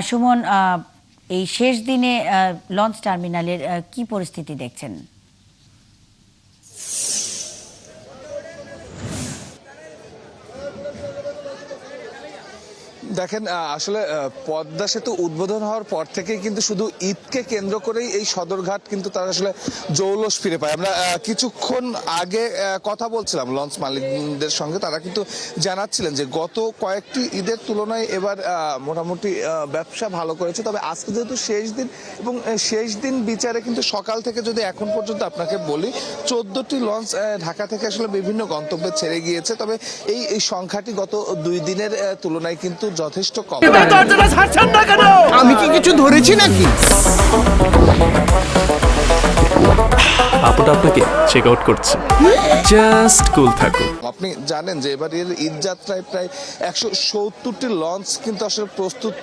সুমন, এই শেষ দিনে লঞ্চ টার্মিনালের কি পরিস্থিতি দেখছেন? দেখেন, আসলে পদ্মা সেতু উদ্বোধন হওয়ার পর থেকেই কিন্তু শুধু ঈদকে কেন্দ্র করেই এই সদরঘাট কিন্তু তারা আসলে জৌলস ফিরে পায়। আমরা কিছুক্ষণ আগে কথা বলছিলাম লঞ্চ মালিকদের সঙ্গে, তারা কিন্তু জানাচ্ছিলেন যে গত কয়েকটি ঈদের তুলনায় এবার মোটামুটি ব্যবসা ভালো করেছে। তবে আজকে যেহেতু শেষ দিন এবং শেষ দিন বিচারে কিন্তু সকাল থেকে যদি এখন পর্যন্ত আপনাকে বলি 14টি লঞ্চ ঢাকা থেকে আসলে বিভিন্ন গন্তব্যে ছেড়ে গিয়েছে। তবে এই সংখ্যাটি গত 2 দিনের তুলনায় কিন্তু যথেষ্ট কম। আমি কি কিছু ধরেছি নাকি? আপুটা আপনাকে চেক আউট করছে, জাস্ট কুল থাকুন। আপনি জানেন যে এবারের ঈদ যাত্রায় প্রায় 170টি লঞ্চ কিন্তু আসলে প্রস্তুত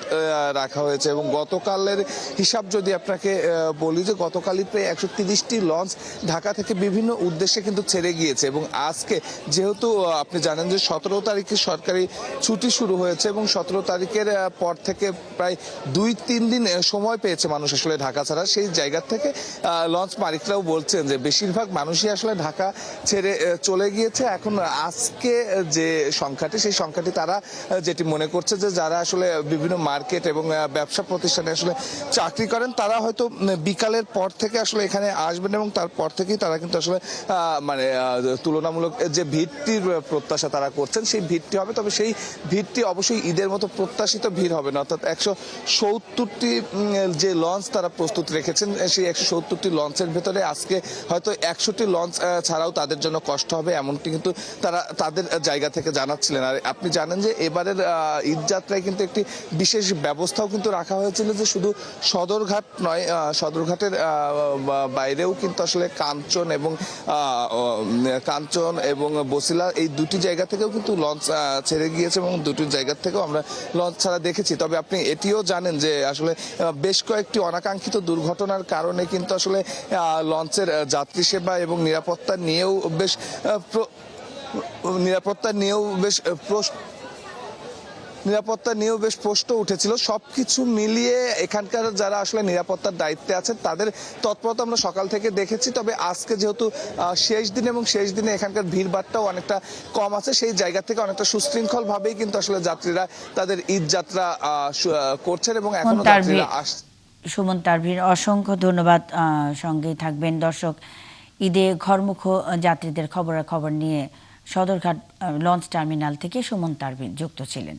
রাখা হয়েছে এবং গতকালের হিসাব যদি আপনাকে বলি যে গতকালই প্রায় 130টি লঞ্চ ঢাকা থেকে বিভিন্ন উদ্দেশ্যে কিন্তু ছেড়ে গিয়েছে। এবং আজকে যেহেতু আপনি জানেন যে 17 তারিখে সরকারি ছুটি শুরু হয়েছে এবং 17 তারিখের পর থেকে প্রায় 2-3 দিন সময় পেয়েছে মানুষ আসলে ঢাকা ছাড়া। সেই জায়গা থেকে লঞ্চ মালিকরাও বলছেন যে বেশিরভাগ মানুষই আসলে ঢাকা ছেড়ে চলে গিয়েছে। এখন আজকে যে সংখ্যাটি, সেই সংখ্যাটি তারা যেটি মনে করছে যে যারা আসলে বিভিন্ন মার্কেট এবং ব্যবসা প্রতিষ্ঠানে আসলে চাকরি করেন তারা হয়তো বিকালের পর থেকে আসলে এখানে আসবেন এবং তারপর থেকেই তারা কিন্তু আসলে মানে তুলনামূলক যে ভিড়টির প্রত্যাশা তারা করছেন সেই ভিড়টি হবে। তবে সেই ভিড়টি অবশ্যই ঈদের মতো প্রত্যাশিত ভিড় হবে না। অর্থাৎ 170টি যে লঞ্চ তারা প্রস্তুত রেখেছেন সেই 170টি লঞ্চের ভেতরে আজকে হয়তো 100টি লঞ্চ ছাড়াও তাদের জন্য কষ্ট হবে, এমনটি কিন্তু তারা তাদের জায়গা থেকে জানাচ্ছিলেন। আর আপনি জানেন যে এবারের ঈদ যাত্রায় কিন্তু একটি বিশেষ ব্যবস্থাও কিন্তু রাখা হয়েছিল যে শুধু সদরঘাট নয়, সদরঘাটের বাইরেও কিন্তু আসলে কাঞ্চন এবং বসিলা এই দুটি জায়গা থেকেও কিন্তু লঞ্চ ছেড়ে গিয়েছে এবং দুটি জায়গা থেকেও আমরা লঞ্চ ছাড়া দেখেছি। তবে আপনি এটিও জানেন যে আসলে বেশ কয়েকটি অনাকাঙ্ক্ষিত দুর্ঘটনার কারণে কিন্তু আসলে লঞ্চের যাত্রী সেবা এবং নিরাপত্তা নিয়েও বেশ প্রশ্ন উঠেছিল। সবকিছু মিলিয়ে এখানকার যারা আসলে নিরাপত্তার দায়িত্বে আছেন তাদের তৎপরতা আমরা সকাল থেকে দেখেছি। তবে আজকে যেহেতু শেষ দিন এবং শেষ দিনে এখানকার ভিড়ভাড়টাও অনেকটা কম আছে, সেই জায়গা থেকে অনেকটা সুশৃঙ্খল ভাবেই কিন্তু আসলে যাত্রীরা তাদের ঈদ যাত্রা করছেন এবং এখনো যাত্রীরা আসছে। সুমন তারভীর, অসংখ্য ধন্যবাদ। সঙ্গেই থাকবেন। দর্শক, ঈদে ঘরমুখ যাত্রীদের খবরাখবর নিয়ে সদরঘাট লঞ্চ টার্মিনাল থেকে সুমন তারভীর যুক্ত ছিলেন।